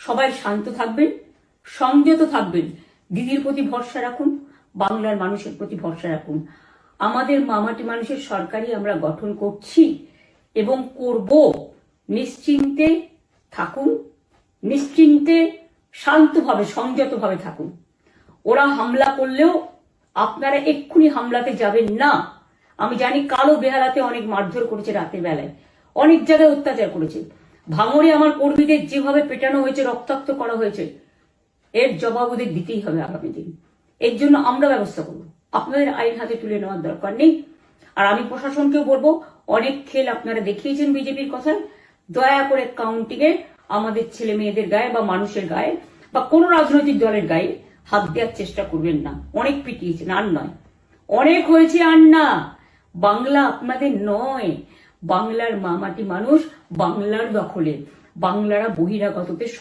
সবাই শান্ত থাকবেন, সংযত থাকবেন, দিদির প্রতি ভরসা রাখুন, বাংলার মানুষের প্রতি ভরসা রাখুন। আমাদের মামাটি মানুষের সরকারই আমরা গঠন করছি এবং করব। নিশ্চিন্তে থাকুন, নিশ্চিন্তে শান্তভাবে সংযতভাবে থাকুন। ওরা হামলা করলেও আপনারা এক্ষুনি হামলাতে যাবেন না। আমি জানি কালো বেহালাতে অনেক মারধর করেছে, রাতের বেলায় অনেক জায়গায় অত্যাচার করেছে। ভাঙড়ে আমার কর্মীদের যেভাবে পেটানো হয়েছে, রক্তাক্ত করা হয়েছে, এর জবাব ওদের দিতেই হবে আগামী দিন। এর জন্য আমরা ব্যবস্থা করবো। আপনাদের আইন হাতে তুলে নেওয়ার দরকার নেই। আর আমি প্রশাসনকেও বলবো, অনেক খেল আপনারা দেখিয়েছেন বিজেপির কথায়, দয়া করে কাউন্টিংয়ে আমাদের ছেলে মেয়েদের গায়ে বা মানুষের গায়ে বা কোনো রাজনৈতিক দলের গায়ে হাত দেওয়ার চেষ্টা করবেন না। অনেক পিটিয়েছেন, আর নয়, অনেক হয়েছে, আর না। বাংলা আপনাদের নয়, বাংলার মামাটি মানুষ বাংলার দখলে, বাংলারা বহিরাগতদের